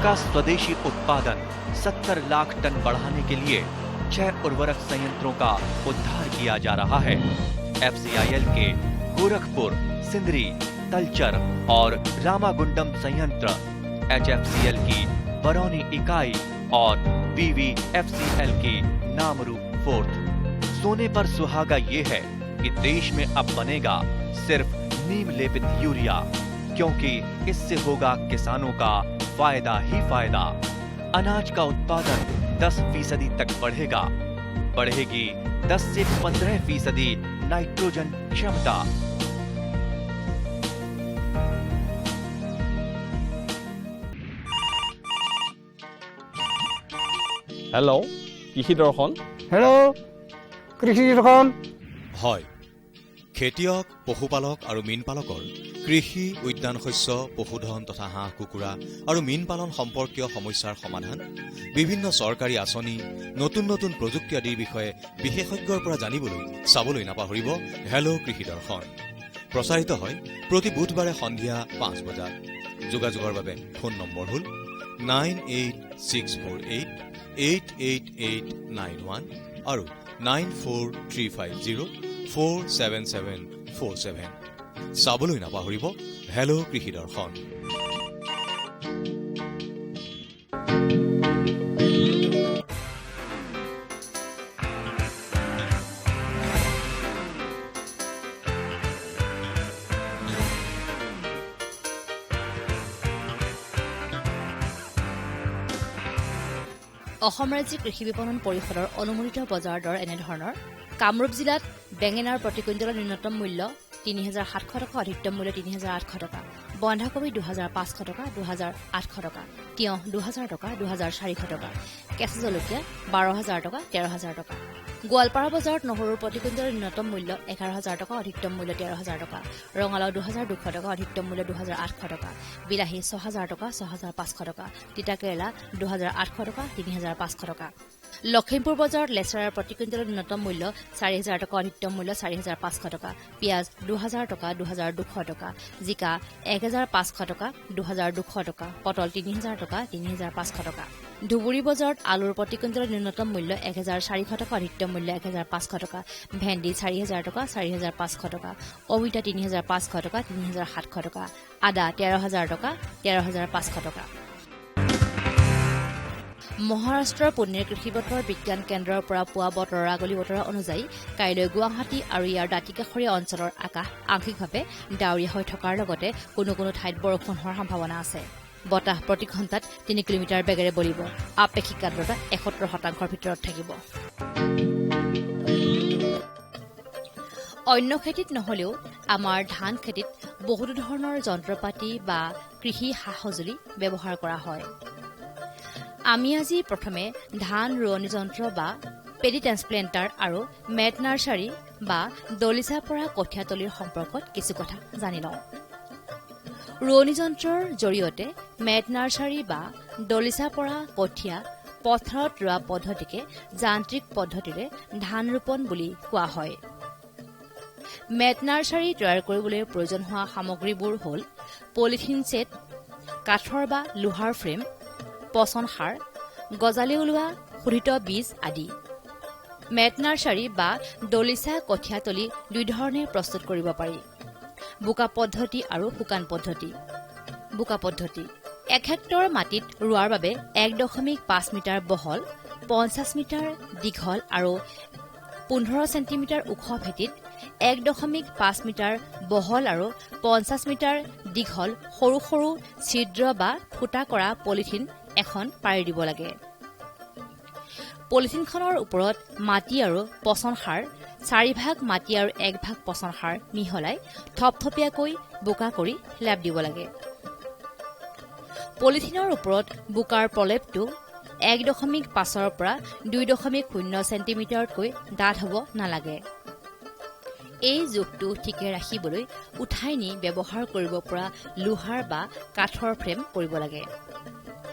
का स्वदेशी उत्पादन 70 लाख टन बढ़ाने के लिए 6 उर्वरक संयंत्रों का उद्धार किया जा रहा है। FCIL के गोरखपुर, सिंदरी, तलचर और रामागुंडम संयंत्र, HFCL की बरौनी इकाई और BVFCL की नामरू फोर्थ। सोने पर सुहागा ये है कि देश में अब बनेगा सिर्फ नीम लेपित यूरिया, क्योंकि इससे होगा किसानों का फायदा ही फायदा। अनाज का उत्पादन 10% तक बढ़ेगा। बढ़ेगी 10 से 15% नाइट्रोजन क्षमता। हेलो কৃষি দৰ্শন। হেল্ল' কৃষি দৰ্শন। হয়, খেতিয়ক, পশুপালক আৰু মীন পালকৰ কৃষি, উদ্যান শস্য, পশুধন তথা হাঁহ কুকুৰা আৰু মীন পালন সম্পৰ্কীয় সমস্যাৰ সমাধান, বিভিন্ন চৰকাৰী আঁচনি, নতুন নতুন প্ৰযুক্তি আদিৰ বিষয়ে বিশেষজ্ঞৰ পৰা জানিবলৈ চাবলৈ নাপাহৰিব হেল্ল' কৃষি দৰ্শন। প্ৰচাৰিত হয় প্ৰতি বুধবাৰে সন্ধিয়া 5 বজাত। যোগাযোগৰ বাবে ফোন নম্বৰ হ'ল 9868488891 আৰু 9435047747। চাবলৈ নাপাহৰিব হেল্ল' কৃষি দৰ্শন। অসম ৰাজ্যিক কৃষি বিপণন পৰিষদৰ অনুমোদিত বজাৰ দৰ এনেধৰণৰ: কামৰূপ জিলাত বেঙেনাৰ প্ৰতি কুইণ্টলৰ ন্যূনতম মূল্য ৩৭০০ টকা, অধিকতম মূল্য ৩৮০০ টকা, বন্ধাকবি ২৫০০ টকা, ২৮০০ টকা, তিয়ঁহ ২০০০ টকা, ২৪০০ টকা, কেঁচা জলকীয়া ১২০০০ টকা, ১৩০০০ টকা। গোৱালপাৰা বজাৰত নহৰুৰ প্ৰতি কুইণ্টলৰ ন্যূনতম মূল্য ১১০০০ টকা, অধিকতম মূল্য ১৩০০০ টকা, ৰঙালাও ২২০০ টকা, অধিকতম মূল্য ২৮০০ টকা, বিলাহী ৬০০০ টকা, ৬৫০০ টকা, তিতাকেৰেলা ২৮০০ টকা, ৩৫০০ টকা। লখিমপুৰ বজাৰত লেচেৰাৰ প্ৰতি কুইণ্টলৰ ন্যূনতম মূল্য ৪০০০ টকা, অধিকতম মূল্য ৪৫০০ টকা, পিঁয়াজ ২০০০ টকা, ২২০০ টকা, জিকা ১৫০০ টকা, ২২০০ টকা, পটল ৩০০০ টকা, ৩৫০০ টকা। ধুবুৰী বজাৰত আলুৰ প্ৰতি কুইণ্টলৰ ন্যূনতম মূল্য ১৪০০ টকা, অধিকতম মূল্য ১৫০০ টকা, ভেন্দি ৪০০০ টকা, ৪৫০০ টকা, অমিতা ৩৫০০ টকা, ৩৭০০ টকা, আদা ১৩০০০ টকা, ১৩৫০০ টকা। মহাৰাষ্ট্ৰৰ পুনেৰ কৃষি বতৰ বিজ্ঞান কেন্দ্ৰৰ পৰা পোৱা বতৰৰ আগলি বতৰা অনুযায়ী কাইলৈ গুৱাহাটী আৰু ইয়াৰ দাঁতিকাষৰীয়া অঞ্চলৰ আকাশ আংশিকভাৱে ডাৱৰীয়া হৈ থকাৰ লগতে কোনো কোনো ঠাইত বৰষুণ হোৱাৰ সম্ভাৱনা আছে। বতাহ প্ৰতি ঘণ্টাত ৩ কিলোমিটাৰ বেগেৰে বলিব। আপেক্ষিক আৰ্দ্ৰতা ৭১% ভিতৰত থাকিব। অন্য খেতিত নহলেও আমাৰ ধান খেতিত বহুতো ধৰণৰ যন্ত্ৰপাতি বা কৃষি সা সঁজুলি ব্যৱহাৰ কৰা হয়। আমি আজি প্ৰথমে ধান ৰোৱনী যন্ত্ৰ বা পেডি ট্ৰেন্সপ্লেণ্টাৰ আৰু মেট নাৰ্চাৰী বা দলিচা পৰা কঠীয়াতলীৰ সম্পৰ্কত কিছু কথা জানি লওঁ। ৰোৱনী যন্ত্ৰৰ জৰিয়তে মেট নাৰ্চাৰী বা দলিচা পৰা কঠীয়া পথাৰত ৰোৱা পদ্ধতিকে যান্ত্ৰিক পদ্ধতিৰে ধান ৰোপণ বুলি কোৱা হয়। মেট নাৰ্চাৰী তৈয়াৰ কৰিবলৈ প্ৰয়োজন হোৱা সামগ্ৰীবোৰ হ'ল পলিথিন ছেট, কাঠৰ বা লোহাৰ ফ্ৰেম, পচন সাৰ, গজালি ওলোৱা শোধিত বীজ আদি। মেট নাৰ্চাৰী বা দলিচা কঠীয়াতলী দুই ধৰণে প্ৰস্তুত কৰিব পাৰি: বোকা পদ্ধতি আৰু শুকান পদ্ধতি। বোকা পদ্ধতি: ১ হেক্টৰ মাটিত ৰোৱাৰ বাবে ১.৫ মিটাৰ বহল, ৫০ মিটাৰ দীঘল আৰু ১৫ চেণ্টিমিটাৰ ওখ ভেটিত ১.৫ মিটাৰ বহল আৰু ৫০ মিটাৰ দীঘল সৰু সৰু ছিদ্ৰ বা ফুটা কৰা পলিথিন এখন পাৰি দিব লাগে। পলিথিনখনৰ ওপৰত মাটি আৰু পচন সাৰ ৪ ভাগ মাটি আৰু ১ ভাগ পচন সাৰ মিহলাই থপথপীয়াকৈ বোকা কৰি লেপ দিব লাগে। পলিথিনৰ ওপৰত বোকাৰ প্ৰলেপটো ১.৫ৰ পৰা ২.০ চেণ্টিমিটাৰতকৈ ডাঠ হ'ব নালাগে। এই জোখটো ঠিকে ৰাখিবলৈ উঠাই নি ব্যৱহাৰ কৰিব পৰা লোহাৰ বা কাঠৰ ফ্ৰেম কৰিব লাগে।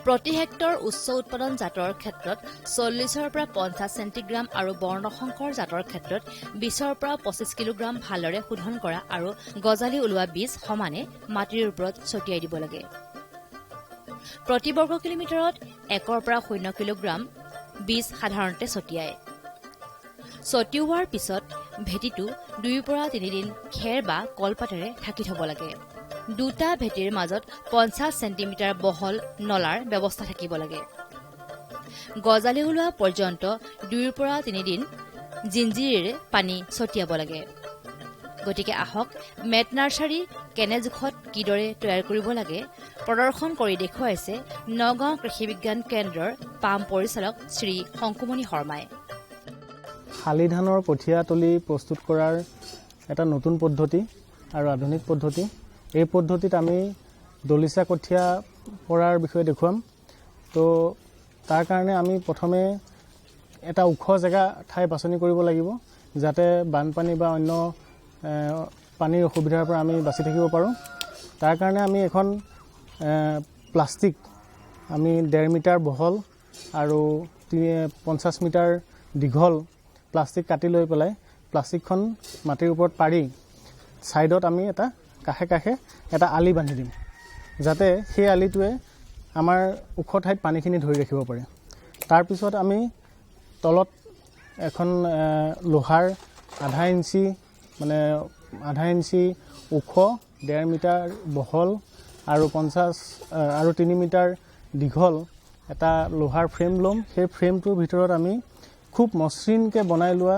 প্ৰতি হেক্টৰ উচ্চ উৎপাদন জাতৰ ক্ষেত্ৰত ৪০ৰ পৰা ৫০ চেণ্টিগ্ৰাম আৰু বৰ্ণশংকৰ জাতৰ ক্ষেত্ৰত ২০ৰ পৰা ২৫ কিলোগ্ৰাম ভালদৰে শোধন কৰা আৰু গজালি ওলোৱা বীজ সমানে মাটিৰ ওপৰত ছটিয়াই দিব লাগে। প্ৰতি বৰ্গ কিলোমিটাৰত 1 পৰা 0 কিলোগ্ৰাম বীজ সাধাৰণতে ছটিয়ায়। ছটিওৱাৰ পিছত ভেটিটো 2 পৰা 3 দিন খেৰ বা কলপাতেৰে ঢাকি থব লাগে। দুটা ভেটিৰ মাজত 50 চেণ্টিমিটাৰ বহল নলাৰ ব্যৱস্থা থাকিব লাগে। গজালি ওলোৱা পৰ্যন্ত 2 পৰা 3 দিন জিঞ্জিৰেৰে পানী ছটিয়াব লাগে। গতিকে আহক মেট নাৰ্চাৰী কেনে জোখত কিদৰে তৈয়াৰ কৰিব লাগে প্ৰদৰ্শন কৰি দেখুৱাইছে নগাঁও কৃষি বিজ্ঞান কেন্দ্ৰৰ পাম পৰিচালক শ্ৰী শংকুমণি শৰ্মাই। শালি ধানৰ কঠীয়া তলি প্ৰস্তুত কৰাৰ এটা নতুন পদ্ধতি আৰু আধুনিক পদ্ধতি। এই পদ্ধতিত আমি দলিচা কঠীয়া কৰাৰ বিষয়ে দেখুৱাম। তো তাৰ কাৰণে আমি প্ৰথমে এটা ওখ জেগা ঠাই বাছনি কৰিব লাগিব, যাতে বানপানী বা অন্য পানীৰ অসুবিধাৰ পৰা আমি বাচি থাকিব পাৰোঁ। তাৰ কাৰণে আমি এখন প্লাষ্টিক আমি 1.5 মিটাৰ বহল আৰু 50 মিটাৰ দীঘল প্লাষ্টিক কাটি লৈ পেলাই প্লাষ্টিকখন মাটিৰ ওপৰত পাৰি ছাইডত আমি এটা কাষে কাষে এটা আলি বান্ধি দিম, যাতে সেই আলিটোৱে আমাৰ ওখ ঠাইত পানীখিনি ধৰি ৰাখিব পাৰে। তাৰপিছত আমি তলত এখন লোহাৰ আধা ইঞ্চি ওখ 1.5 মিটাৰ বহল আৰু 3 মিটাৰ দীঘল এটা লোহাৰ ফ্ৰেম ল'ম। সেই ফ্ৰেমটোৰ ভিতৰত আমি খুব মসৃণকৈ বনাই লোৱা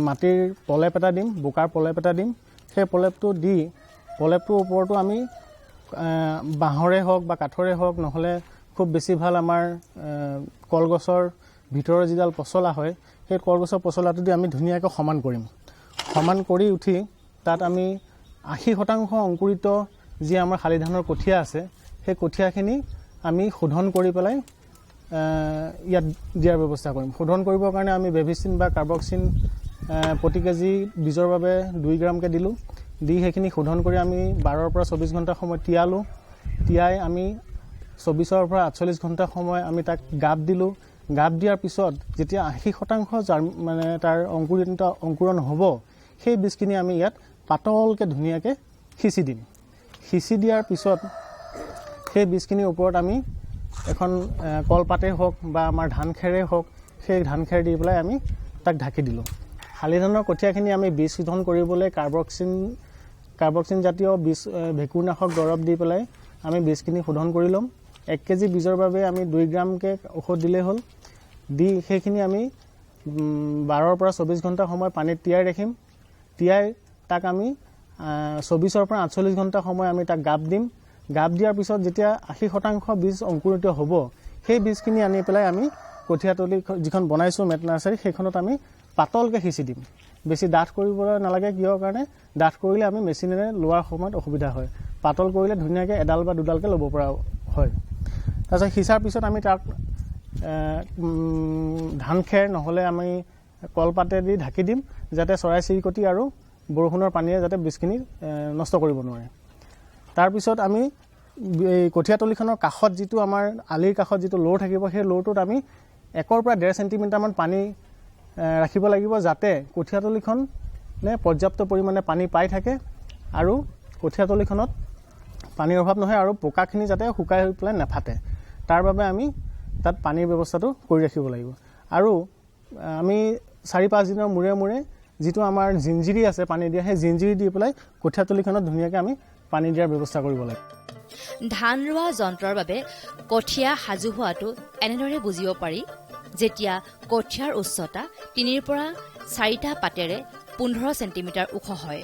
মাটিৰ পলেপ এটা দিম, বোকাৰ পলেপ এটা দিম। সেই পলেপটোৰ ওপৰতো আমি বাঁহৰে হওক বা কাঠৰে হওক, নহ'লে খুব বেছি ভাল আমাৰ কলগছৰ ভিতৰৰ যিডাল পচলা হয়, সেই কলগছৰ পচলাটো দি আমি ধুনীয়াকৈ সমান কৰিম। সমান কৰি উঠি তাত আমি 80% অংকুৰিত যি আমাৰ শালি ধানৰ কঠীয়া আছে, সেই কঠীয়াখিনি আমি শোধন কৰি পেলাই ইয়াত দিয়াৰ ব্যৱস্থা কৰিম। শোধন কৰিবৰ কাৰণে আমি বেভিচিন বা কাৰ্বক্সিন প্ৰতি কেজি বীজৰ বাবে 2 গ্ৰামকৈ দিলোঁ। দি সেইখিনি শোধন কৰি আমি 12 পৰা 24 ঘণ্টা সময় তিয়ালোঁ। তিয়াই আমি 24 পৰা 48 ঘণ্টা সময় আমি তাক গাপ দিলোঁ। গাপ দিয়াৰ পিছত যেতিয়া 80% তাৰ অংকুৰণ হ'ব, সেই বীজখিনি আমি ইয়াত পাতলকৈ ধুনীয়াকৈ সিঁচি দিম। সিঁচি দিয়াৰ পিছত সেই বীজখিনিৰ ওপৰত আমি এখন কলপাতেই হওক বা আমাৰ ধান খেৰেই হওক, সেই ধান খেৰ দি পেলাই আমি তাক ঢাকি দিলোঁ। শালি ধানৰ কঠীয়াখিনি আমি বীজ শোধন কৰিবলৈ কাৰ্বক্সিন জাতীয় ভেঁকুৰনাশক দৰৱ দি পেলাই আমি বীজখিনি শোধন কৰি ল'ম। 1 কেজি বীজৰ বাবে আমি 2 গ্ৰামকৈ ঔষধ দিলেই হ'ল। দি সেইখিনি আমি 12 পৰা 24 ঘণ্টা সময় পানীত তিয়াই ৰাখিম। তিয়াই তাক আমি 24 পৰা 48 ঘণ্টা সময় আমি তাক গাপ দিম। গাপ দিয়াৰ পিছত যেতিয়া 80% বীজ অংকুৰিত হ'ব, সেই বীজখিনি আনি পেলাই আমি কঠীয়াতলি যিখন বনাইছোঁ মেট নাৰ্চাৰী, সেইখনত আমি পাতলকৈ সিঁচি দিম। বেছি ডাঠ কৰিবলৈ নালাগে, কিহৰ কাৰণে? ডাঠ কৰিলে আমি মেচিনেৰে লোৱাৰ সময়ত অসুবিধা হয়। পাতল কৰিলে ধুনীয়াকৈ এডাল বা দুডালকৈ ল'ব পৰা হয়। তাৰপিছত সিঁচাৰ পিছত আমি তাক ধান খেৰ নহ'লে আমি কলপাতে দি ঢাকি দিম, যাতে চৰাই চিৰিকটি আৰু বৰষুণৰ পানীয়ে যাতে বীজখিনি নষ্ট কৰিব নোৱাৰে। তাৰপিছত আমি এই কঠীয়াতলিখনৰ কাষত যিটো আমাৰ আলিৰ কাষত যিটো লৌৰ থাকিব, সেই লৌৰটোত আমি 1 পৰা 1.5 চেণ্টিমিটাৰমান পানী ৰাখিব লাগিব, যাতে কঠীয়াতলিখনে পৰ্যাপ্ত পৰিমাণে পানী পাই থাকে আৰু কঠীয়াতলিখনত পানীৰ অভাৱ নহয় আৰু বোকাখিনি যাতে শুকাই হৈ পেলাই নাফাটে। তাৰ বাবে আমি তাত পানীৰ ব্যৱস্থাটো কৰি ৰাখিব লাগিব। আৰু আমি 4-5 দিনৰ মূৰে মূৰে যিটো আমাৰ জিঞ্জিৰি আছে পানী দিয়া, সেই জিঞ্জিৰি দি পেলাই কঠীয়াতলিখনত ধুনীয়াকৈ আমি পানী দিয়াৰ ব্যৱস্থা কৰিব লাগে। ধান ৰোৱা যন্ত্ৰৰ বাবে কঠীয়া সাজু হোৱাটো এনেদৰে বুজিব পাৰি, যেতিয়া কঠীয়াৰ উচ্চতা 3 পৰা 4টা পাতেৰে 15 চেণ্টিমিটাৰ ওখ হয়।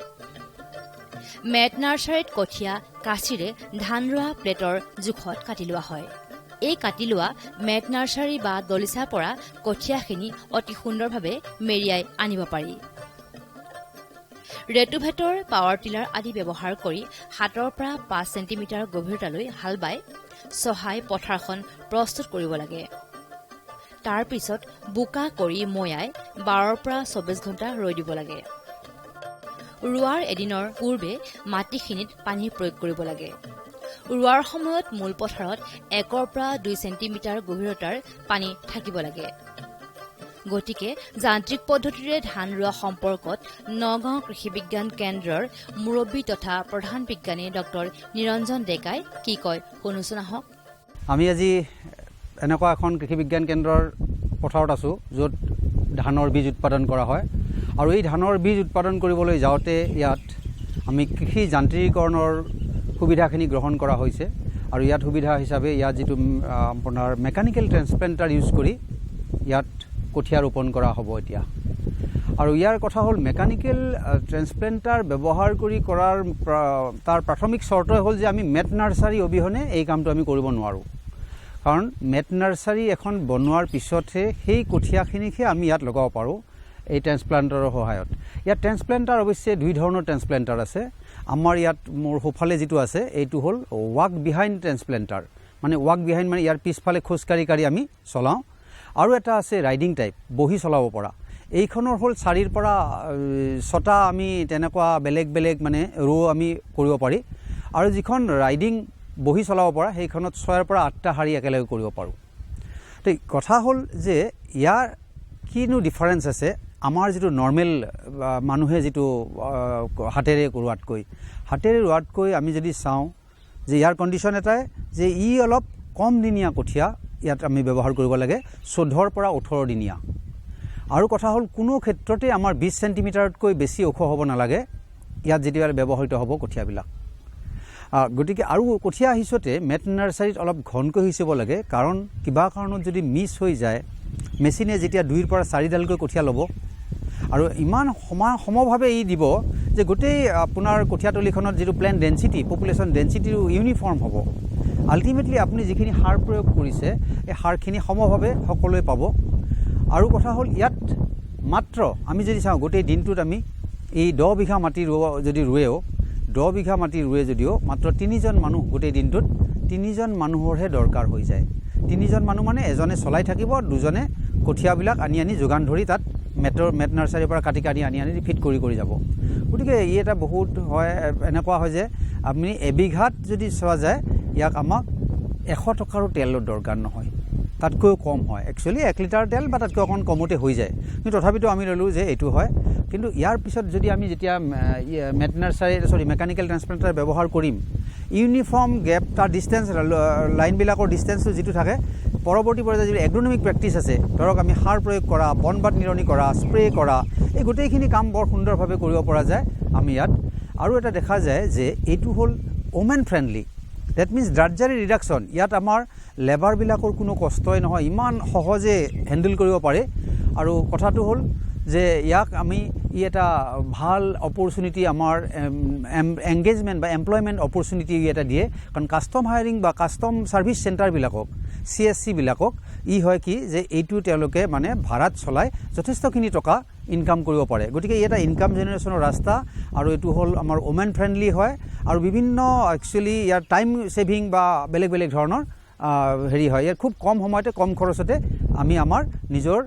মেট নাৰ্চাৰীত কঠীয়া কাঁচিৰে ধান ৰোৱা প্লেটৰ জোখত কাটি লোৱা হয়। এই কাটি লোৱা মেট নাৰ্চাৰী বা দলিচাৰ পৰা কঠীয়াখিনি অতি সুন্দৰভাৱে মেৰিয়াই আনিব পাৰি। ৰেটুভেটৰ পাৱাৰ টিলাৰ আদি ব্যৱহাৰ কৰি 7 পৰা 5 চেণ্টিমিটাৰ গভীৰতালৈ হাল বাই চহাই পথাৰখন প্ৰস্তুত কৰিব লাগে। তাৰ পিছত বোকা কৰি ময়াই 12 পৰা 24 ঘণ্টা ৰৈ দিব লাগে। ৰোৱাৰ এদিনৰ পূৰ্বে মাটিখিনিত পানী প্ৰয়োগ কৰিব লাগে। ৰোৱাৰ সময়ত মূল পথাৰত 1 পৰা 2 চেণ্টিমিটাৰ গভীৰতাৰ পানী থাকিব লাগে। গতিকে যান্ত্ৰিক পদ্ধতিৰে ধান ৰোৱা সম্পৰ্কত নগাঁও কৃষি বিজ্ঞান কেন্দ্ৰৰ মুৰব্বী তথা প্ৰধান বিজ্ঞানী ডক্টৰ নিৰঞ্জন ডেকাই কি কয় শুনোচোন আহক। আমি আজি এনেকুৱা এখন কৃষি বিজ্ঞান কেন্দ্ৰৰ পথাৰত আছোঁ য'ত ধানৰ বীজ উৎপাদন কৰা হয় আৰু এই ধানৰ বীজ উৎপাদন কৰিবলৈ যাওঁতে ইয়াত আমি কৃষি যান্ত্ৰিকীকৰণৰ সুবিধাখিনি গ্ৰহণ কৰা হৈছে আৰু ইয়াত সুবিধা হিচাপে ইয়াত যিটো আপোনাৰ মেকানিকেল ট্ৰেন্সপ্লেণ্টাৰ ইউজ কৰি ইয়াত কঠীয়া ৰোপণ কৰা হ'ব এতিয়া আৰু ইয়াৰ কথা হ'ল মেকানিকেল ট্ৰেন্সপ্লেণ্টাৰ ব্যৱহাৰ কৰি কৰাৰ তাৰ প্ৰাথমিক চৰ্তই হ'ল যে আমি মেট নাৰ্চাৰী অবিহনে এই কামটো আমি কৰিব নোৱাৰোঁ কাৰণ মেট নাৰ্চাৰী এখন বনোৱাৰ পিছতহে সেই কঠীয়াখিনিকহে আমি ইয়াত লগাব পাৰোঁ এই ট্ৰেন্সপ্লাণ্টাৰৰ সহায়ত ইয়াত ট্ৰেন্সপ্লেণ্টাৰ অৱশ্যে দুই ধৰণৰ ট্ৰেন্সপ্লেণ্টাৰ আছে আমাৰ ইয়াত মোৰ সোঁফালে যিটো আছে এইটো হ'ল ৱাক বিহাইণ্ড ট্ৰেন্সপ্লেণ্টাৰ মানে ৱাক বিহাইণ্ড মানে ইয়াৰ পিছফালে খোজকাঢ়ি আমি চলাওঁ আৰু এটা আছে ৰাইডিং টাইপ বহি চলাব পৰা এইখনৰ হ'ল 4ৰ পৰা 6টা আমি তেনেকুৱা বেলেগ বেলেগ মানে ৰ' আমি কৰিব পাৰি আৰু যিখন ৰাইডিং বহি চলাব পৰা সেইখনত 6ৰ পৰা 8টা শাৰী একেলগে কৰিব পাৰোঁ তো কথা হ'ল যে ইয়াৰ কিনো ডিফাৰেঞ্চ আছে আমাৰ যিটো নৰ্মেল মানুহে যিটো হাতেৰে ৰোৱাতকৈ আমি যদি চাওঁ যে ইয়াৰ কণ্ডিশ্যন এটাই যে ই অলপ কম দিনীয়া কঠীয়া ইয়াত আমি ব্যৱহাৰ কৰিব লাগে 14ৰ পৰা 18 দিনীয়া আৰু কথা হ'ল কোনো ক্ষেত্ৰতে আমাৰ 20 চেণ্টিমিটাৰতকৈ বেছি ওখ হ'ব নালাগে ইয়াত যেতিয়া ব্যৱহৃত হ'ব কঠীয়াবিলাক গতিকে আৰু কঠীয়া সিঁচোতে মেট নাৰ্চাৰীত অলপ ঘনকৈ সিঁচিব লাগে কাৰণ কিবা কাৰণত যদি মিছ হৈ যায় মেচিনে যেতিয়া 2ৰ পৰা 4ডালকৈ কঠীয়া ল'ব আৰু ইমান সমভাৱে ই দিব যে গোটেই আপোনাৰ কঠীয়াতলিখনত যিটো প্লেন ডেঞ্চিটি পপুলেশ্যন ডেঞ্চিটিটো ইউনিফৰ্ম হ'ব আল্টিমেটলি আপুনি যিখিনি সাৰ প্ৰয়োগ কৰিছে এই সাৰখিনি সমভাৱে সকলোৱে পাব আৰু কথা হ'ল ইয়াত মাত্ৰ আমি যদি চাওঁ গোটেই দিনটোত আমি এই 10 বিঘা মাটি যদি ৰুৱেও 10 বিঘা মাটি ৰুৱে যদিও মাত্ৰ 3জন মানুহ গোটেই দিনটোত 3জন মানুহৰহে দৰকাৰ হৈ যায় 3জন মানুহ মানে এজনে চলাই থাকিব দুজনে কঠীয়াবিলাক আনি যোগান ধৰি তাত মেট নাৰ্চাৰীৰ পৰা কাটি আনি ফিট কৰি যাব গতিকে ই এটা বহুত হয় এনেকুৱা হয় যে আপুনি এবিঘাত যদি চোৱা যায় ইয়াক আমাক 100 টকাৰো তেলৰ দৰকাৰ নহয় তাতকৈও কম হয় একচুৱেলি 1 লিটাৰ তেল বা তাতকৈ অকণ কমতে হৈ যায় কিন্তু তথাপিতো আমি ল'লোঁ যে এইটো হয় কিন্তু ইয়াৰ পিছত যদি আমি যেতিয়া মেকানিকেল ট্ৰেন্সপ্লেণ্টাৰ ব্যৱহাৰ কৰিম ইউনিফৰ্ম গেপ তাৰ ডিষ্টেঞ্চ লাইনবিলাকৰ ডিষ্টেঞ্চটো যিটো থাকে পৰৱৰ্তী পৰ্যায়ত যদি এগ্ৰনমিক প্ৰেক্টিছ আছে ধৰক আমি সাৰ প্ৰয়োগ কৰা বনবাত নিৰণি কৰা স্প্ৰে কৰা এই গোটেইখিনি কাম বৰ সুন্দৰভাৱে কৰিব পৰা যায় আমি ইয়াত আৰু এটা দেখা যায় যে এইটো হ'ল women friendly date means drudgery reduction ইয়াত আমাৰ লেবাৰবিলাকৰ কোনো কষ্টই নহয় ইমান সহজে হেণ্ডেল কৰিব পাৰে আৰু কথাটো হ'ল যে ইয়াক আমি ই এটা ভাল অপৰচুনিটি আমাৰ এংগেজমেণ্ট বা এমপ্লয়মেণ্ট অপৰচুনিটি এটা দিয়ে কাৰণ কাষ্টম হায়াৰিং বা কাষ্টম ছাৰ্ভিচ চেণ্টাৰবিলাকক CSC বিলাকক ই হয় কি যে এইটো তেওঁলোকে মানে ভাড়াত চলাই যথেষ্টখিনি টকা ইনকাম কৰিব পাৰে গতিকে ই এটা ইনকাম জেনেৰেশ্যনৰ ৰাস্তা আৰু এইটো হ'ল আমাৰ ওমেন ফ্ৰেণ্ডলি হয় আৰু বিভিন্ন একচুৱেলি ইয়াৰ টাইম ছেভিং বা বেলেগ ধৰণৰ হেৰি হয় ইয়াৰ খুব কম সময়তে কম খৰচতে আমি আমাৰ নিজৰ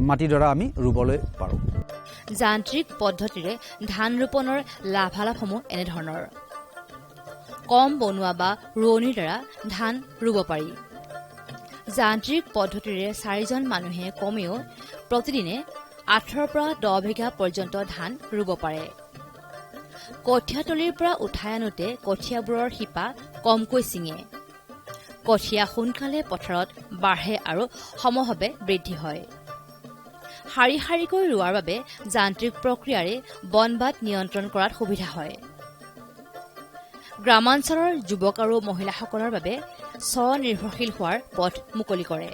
মাটিডৰা আমি ৰুবলৈ পাৰোঁ যান্ত্ৰিক পদ্ধতিৰে ধান ৰোপণৰ লাভালাভসমূহ এনেধৰণৰ কম বনোৱা বা ৰোৱনীৰ দ্বাৰা ধান ৰুব পাৰি যান্ত্ৰিক পদ্ধতিৰে 4জন মানুহে কমেও প্ৰতিদিনে 8ৰ পৰা 10 বিঘা পৰ্যন্ত ধান ৰুব পাৰে কঠীয়াতলিৰ পৰা উঠাই আনোতে কঠীয়াবোৰৰ শিপা কমকৈ ছিঙে কঠীয়া সোনকালে পথাৰত বাঢ়ে আৰু সমভাৱে বৃদ্ধি হয় শাৰীকৈ ৰোৱাৰ বাবে যান্ত্ৰিক প্ৰক্ৰিয়াৰে বনবাত নিয়ন্ত্ৰণ কৰাত সুবিধা হয় গ্ৰামাঞ্চলৰ যুৱক আৰু মহিলাসকলৰ বাবে স্বনিৰ্ভৰশীল হোৱাৰ পথ মুকলি কৰে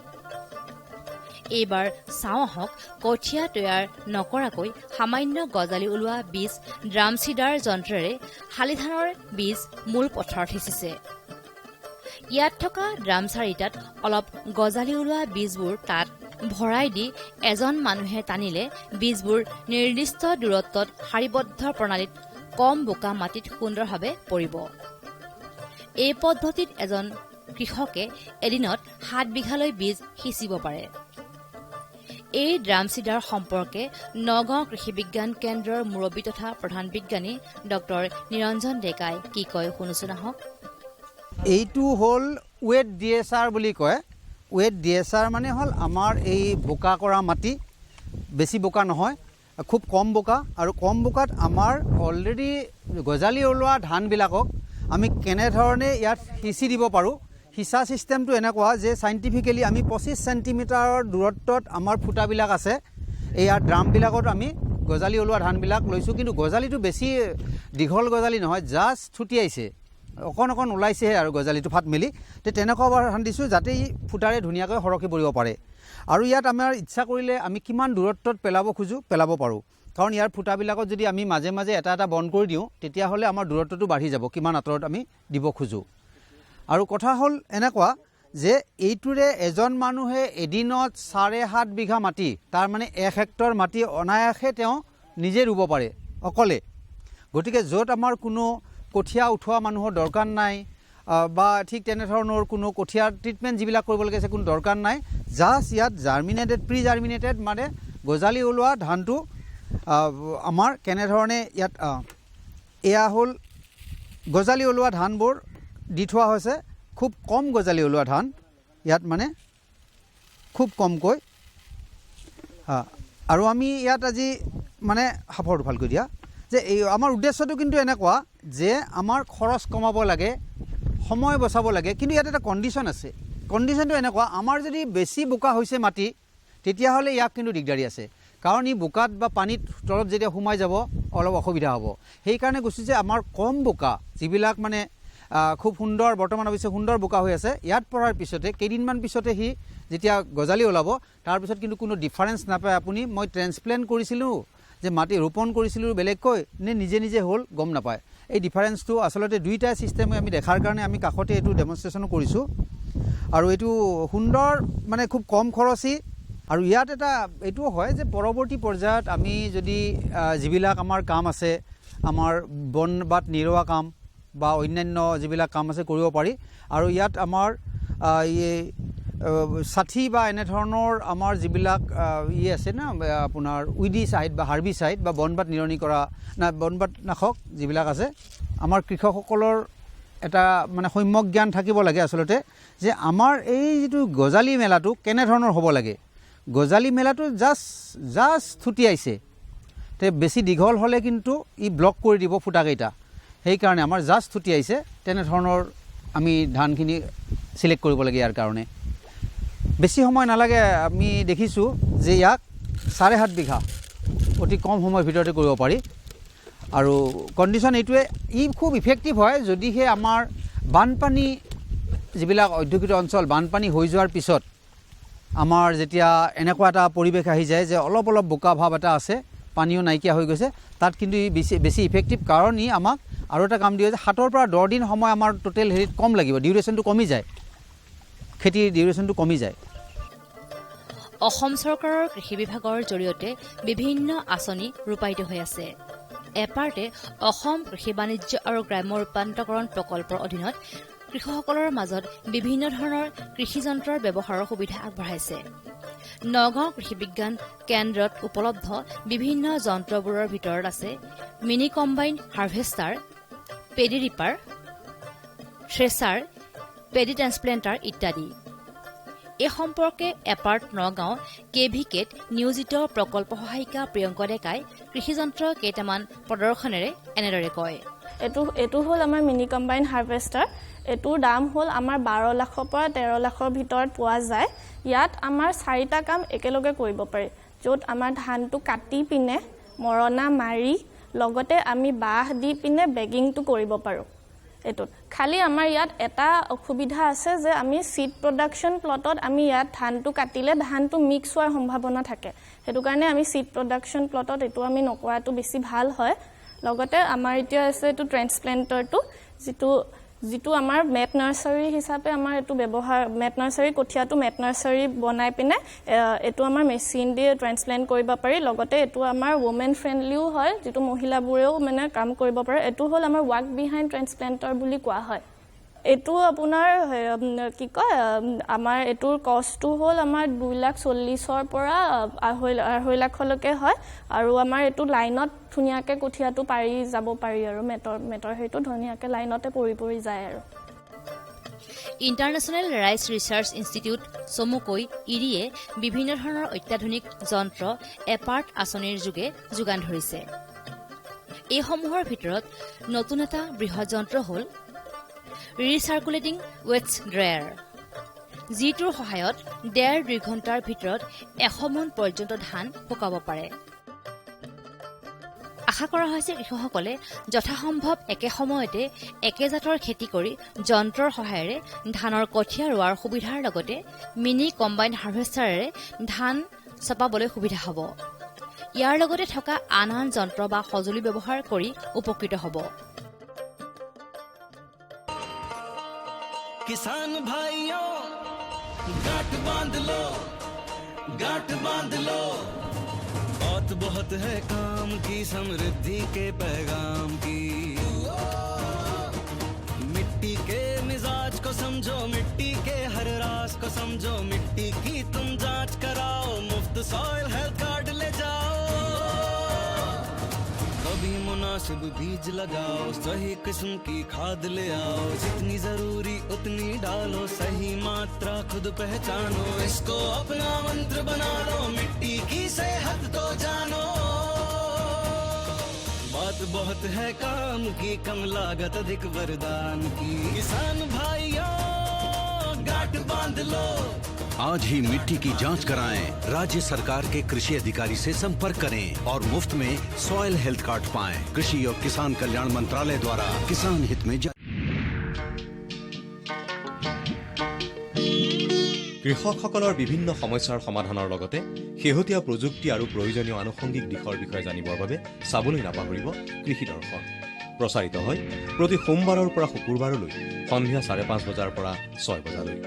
এইবাৰ চাওঁ আহক কঠীয়া তৈয়াৰ নকৰাকৈ সামান্য গজালি ওলোৱা বীজ ড্ৰাম চিডাৰ যন্ত্ৰেৰে শালি ধানৰ বীজ মূল পথাৰত সিঁচিছে ইয়াত থকা ড্ৰাম চাৰিটাত অলপ গজালি ওলোৱা বীজবোৰ তাত ভৰাই দি এজন মানুহে টানিলে বীজবোৰ নিৰ্দিষ্ট দূৰত্বত শাৰীবদ্ধ প্ৰণালীত কম বোকা মাটিত সুন্দৰভাৱে পৰিব এই পদ্ধতিত এজন কৃষকে এদিনত 7 বিঘালৈ বীজ সিঁচিব পাৰে এই ড্ৰাম চিডাৰ সম্পৰ্কে নগাঁও কৃষি বিজ্ঞান কেন্দ্ৰৰ মুৰব্বী তথা প্ৰধান বিজ্ঞানী ডক্টৰ নিৰঞ্জন ডেকাই কি কয় শুনোচোন আহক এইটো হ'ল ৱেট DSR বুলি কয় ৱেট DSR মানে হ'ল আমাৰ এই বোকা কৰা মাটি বেছি বোকা নহয় খুব কম বোকা আৰু কম বোকাত আমাৰ অলৰেডি গজালি ওলোৱা ধানবিলাকক আমি কেনেধৰণে ইয়াত সিঁচি দিব পাৰোঁ সিঁচা ছিষ্টেমটো এনেকুৱা যে চাইণ্টিফিকেলি আমি 25 চেণ্টিমিটাৰৰ দূৰত্বত আমাৰ ফুটাবিলাক আছে। এয়া ড্ৰামবিলাকত আমি গজালি ওলোৱা ধানবিলাক লৈছোঁ, কিন্তু গজালিটো বেছি দীঘল গজালি নহয়, জাষ্ট ছুটিয়াইছে, অকণ ওলাইছেহে আৰু গজালিটো ফাট মেলি। তেনেকুৱা ধান দিছোঁ যাতে ই ফুটাৰে ধুনীয়াকৈ সৰকি পৰিব পাৰে। আৰু ইয়াত আমাৰ ইচ্ছা কৰিলে আমি কিমান দূৰত্বত পেলাব খোজোঁ পেলাব পাৰোঁ, কাৰণ ইয়াৰ ফুটাবিলাকত যদি আমি মাজে মাজে এটা বন্ধ কৰি দিওঁ তেতিয়াহ'লে আমাৰ দূৰত্বটো বাঢ়ি যাব, কিমান আঁতৰত আমি দিব খোজোঁ। আৰু কথা হ'ল এনেকুৱা যে এইটোৰে এজন মানুহে এদিনত 7.5 বিঘা মাটি, তাৰমানে 1 হেক্টৰ মাটি অনায়াসে তেওঁ নিজে ৰুব পাৰে অকলে। গতিকে য'ত আমাৰ কোনো কঠীয়া উঠোৱা মানুহৰ দৰকাৰ নাই বা ঠিক তেনেধৰণৰ কোনো কঠীয়াৰ ট্ৰিটমেণ্ট যিবিলাক কৰিব লাগে কোনো দৰকাৰ নাই, জাষ্ট ইয়াত জাৰ্মিনেটেড প্ৰি জাৰ্মিনেটেড মানে গজালি ওলোৱা ধানটো আমাৰ কেনেধৰণে ইয়াত এয়া হ'ল গজালি ওলোৱা ধানবোৰ দি থোৱা হৈছে। খুব কম গজালি ওলোৱা ধান ইয়াত, মানে খুব কমকৈ। আৰু আমি ইয়াত আজি মানে সাফৰটো ভালকৈ দিয়া যে এই আমাৰ উদ্দেশ্যটো কিন্তু এনেকুৱা যে আমাৰ খৰচ কমাব লাগে, সময় বচাব লাগে, কিন্তু ইয়াত এটা কণ্ডিশ্যন আছে। কণ্ডিশ্যনটো এনেকুৱা, আমাৰ যদি বেছি বোকা হৈছে মাটি তেতিয়াহ'লে ইয়াক কিন্তু দিগদাৰী আছে, কাৰণ ই বোকাত বা পানীত তলত যেতিয়া সোমাই যাব অলপ অসুবিধা হ'ব। সেইকাৰণে কৈছোঁ যে আমাৰ কম বোকা যিবিলাক মানে খুব সুন্দৰ, বৰ্তমান অৱশ্যে সুন্দৰ বোকা হৈ আছে, ইয়াত পৰাৰ পিছতে কেইদিনমান পিছতে সি যেতিয়া গজালি ওলাব তাৰপিছত কিন্তু কোনো ডিফাৰেঞ্চ নাপায় আপুনি। মই ট্ৰেন্সপ্লেণ্ট কৰিছিলোঁ যে মাটি ৰোপণ কৰিছিলোঁ বেলেগকৈ নে নিজে হ'ল গম নাপায়। এই ডিফাৰেঞ্চটো আচলতে দুইটা ছিষ্টেমে আমি দেখাৰ কাৰণে আমি কাষতে এইটো ডেমনষ্ট্ৰেশ্যনো কৰিছোঁ। আৰু এইটো সুন্দৰ, মানে খুব কম খৰচী। আৰু ইয়াত এটা এইটোও হয় যে পৰৱৰ্তী পৰ্যায়ত আমি যদি যিবিলাক আমাৰ কাম আছে, আমাৰ বন বাট নিৰোৱা কাম বা অন্যান্য যিবিলাক কাম আছে কৰিব পাৰি। আৰু ইয়াত আমাৰ ষাঠি বা এনেধৰণৰ আমাৰ যিবিলাক আছে না আপোনাৰ উইডিচাইড বা হাৰ্বিচাইড বা বনবাত নিৰণি কৰা বনবাত নাশক যিবিলাক আছে, আমাৰ কৃষকসকলৰ এটা মানে সম্যক জ্ঞান থাকিব লাগে আচলতে যে আমাৰ এই যিটো গজালি মেলাটো কেনেধৰণৰ হ'ব লাগে। গজালি মেলাটো জাষ্ট ছুটিয়াইছে, তে বেছি দীঘল হ'লে কিন্তু ই ব্লক কৰি দিব ফুটাকেইটা। সেইকাৰণে আমাৰ জাষ্ট ছুটিয়াইছে, তেনেধৰণৰ আমি ধানখিনি চিলেক্ট কৰিব লাগে। ইয়াৰ কাৰণে বেছি সময় নালাগে। আমি দেখিছোঁ যে ইয়াক 7.5 বিঘা অতি কম সময়ৰ ভিতৰতে কৰিব পাৰি। আৰু কণ্ডিশ্যন এইটোৱে, ই খুব ইফেক্টিভ হয় যদিহে আমাৰ বানপানী যিবিলাক অধ্যুষিত অঞ্চল, বানপানী হৈ যোৱাৰ পিছত আমাৰ যেতিয়া এনেকুৱা এটা পৰিৱেশ আহি যায় যে অলপ বোকা ভাৱ এটা আছে, পানীও নাইকিয়া হৈ গৈছে, তাত কিন্তু ই বেছি ইফেক্টিভ। কাৰণ ই আমাক আৰু এটা কাম দিয়ে যে 7 পৰা 10 দিন সময় আমাৰ টোটেল হেৰিত কম লাগিব, ডিউৰেশ্যনটো কমি যায়, খেতিৰ ডিউৰেশ্যনটো কমি যায়। অসম চৰকাৰৰ কৃষি বিভাগৰ জৰিয়তে বিভিন্ন আঁচনি ৰূপায়িত হৈ আছে। এপাৰ্টে অসম কৃষি বাণিজ্য আৰু গ্ৰাম্য ৰূপান্তৰকৰণ প্ৰকল্পৰ অধীনত কৃষকসকলৰ মাজত বিভিন্ন ধৰণৰ কৃষি যন্ত্ৰৰ ব্যৱহাৰৰ সুবিধা আগবঢ়াইছে। নগাঁও কৃষি বিজ্ঞান কেন্দ্ৰত উপলব্ধ বিভিন্ন যন্ত্ৰবোৰৰ ভিতৰত আছে mini combine harvester, paddy reaper, thresher, paddy transplanter ইত্যাদি। এই সম্পৰ্কে এপাৰ্ট নগাঁও KVKত নিয়োজিত প্ৰকল্প সহায়িকা প্ৰিয়ংকা ডেকাই কৃষিযন্ত্ৰ কেইটামান প্ৰদৰ্শনেৰে এনেদৰে কয়। এইটো হ'ল আমাৰ মিনি কম্বাইন হাৰ্ভেষ্টাৰ। এইটোৰ দাম হ'ল আমাৰ 12 লাখৰ পৰা 13 লাখৰ ভিতৰত পোৱা যায়। ইয়াত আমাৰ 4টা কাম একেলগে কৰিব পাৰি, য'ত আমাৰ ধানটো কাটি পিনে মৰণা মাৰি লগতে আমি বাঁহ দি পিনে বেগিংটো কৰিব পাৰোঁ। এইটোত খালি আমাৰ ইয়াত এটা অসুবিধা আছে যে আমি চিড প্ৰডাকশ্যন প্লটত আমি ইয়াত ধানটো কাটিলে ধানটো মিক্স হোৱাৰ সম্ভাৱনা থাকে। সেইটো কাৰণে আমি চিড প্ৰডাকশ্যন প্লটত এইটো আমি নকৰাটো বেছি ভাল হয়। লগতে আমাৰ এতিয়া আছে এইটো ট্ৰেন্সপ্লেণ্টাৰটো, যিটো আমাৰ মেট নাৰ্চাৰী হিচাপে আমাৰ এইটো ব্যৱহাৰ, মেট নাৰ্চাৰী কঠীয়াটো মেট নাৰ্চাৰী বনাই পিনে এইটো আমাৰ মেচিন দি ট্ৰেন্সপ্লেণ্ট কৰিব পাৰি। লগতে এইটো আমাৰ ৱমেন ফ্ৰেণ্ডলিও হয়, যিটো মহিলাবোৰেও মানে কাম কৰিব পাৰে। এইটো হ'ল আমাৰ ৱাক বিহাইণ্ড ট্ৰেন্সপ্লেণ্টাৰ বুলি কোৱা হয়। এইটো আপোনাৰ কি কয়, আমাৰ এইটোৰ কষ্টটো হ'ল আমাৰ 2,40,000ৰ পৰা 2.5 লাখলৈকে হয়। আৰু আমাৰ এইটো লাইনত ধুনীয়াকৈ কঠীয়াটো পাৰি যাব পাৰি আৰু মেটৰ সেইটো ধুনীয়াকৈ লাইনতে পৰি যায়। আৰু ইণ্টাৰনেশ্যনেল ৰাইচ ৰিচাৰ্চ ইনষ্টিটিউট চমুকৈ ইৰিয়ে বিভিন্ন ধৰণৰ অত্যাধুনিক যন্ত্ৰ এপাৰ্ট আঁচনিৰ যোগে যোগান ধৰিছে। এইসমূহৰ ভিতৰত নতুন এটা বৃহৎ যন্ত্ৰ হ'ল ৰিচাৰ্কুলেটিং ৱেটছ ড্ৰায়াৰ, যিটোৰ সহায়ত 1.5-2 ঘণ্টাৰ ভিতৰত 100 মোন পৰ্যন্ত ধান শুকাব পাৰে। আশা কৰা হৈছে কৃষকসকলে যথাসম্ভৱ একে সময়তে একে জাতৰ খেতি কৰি যন্ত্ৰৰ সহায়েৰে ধানৰ কঠীয়া ৰোৱাৰ সুবিধাৰ লগতে মিনি কম্বাইন হাৰ্ভেষ্টাৰেৰে ধান চপাবলৈ সুবিধা হ'ব। ইয়াৰ লগতে থকা আন আন যন্ত্ৰ বা সঁজুলি ব্যৱহাৰ কৰি উপকৃত হ'ব। किसान भाइयों गांठ बांध लो, गांठ बांध लो, बहुत बहुत है काम की समृद्धि के पैगाम की। मिट्टी के मिजाज को समझो, मिट्टी के हर राज को समझो, मिट्टी की तुम जांच कराओ, मुफ्त सॉइल हेल्थ कार्ड ले जाओ। कभी मुनासिब बीज लगाओ, सही किस्म की खाद ले आओ, जितनी जरूरी उतनी डालो, सही मात्रा खुद पहचानो, इसको अपना मंत्र बना लो, मिट्टी की सेहत को जानो। बात बहुत है काम की, कम लागत अधिक वरदान की। किसान भाइयों गांठ बांध लो, आज ही मिट्टी की जांच कराएं। राज्य सरकार के कृषि अधिकारी से संपर्क करें और मुफ्त में सॉइल हेल्थ कार्ड पाएं। कृषि और किसान कल्याण मंत्रालय द्वारा किसान हित में কৃষকসকলৰ বিভিন্ন সমস্যাৰ সমাধানৰ লগতে শেহতীয়া প্ৰযুক্তি আৰু প্ৰয়োজনীয় আনুষংগিক দিশৰ বিষয়ে জানিবৰ বাবে চাবলৈ নাপাহৰিব কৃষি দৰ্শন। প্ৰচাৰিত হয় প্ৰতি সোমবাৰৰ পৰা শুকুৰবাৰলৈ সন্ধিয়া 5:30 বজাৰ পৰা 6 বজালৈ।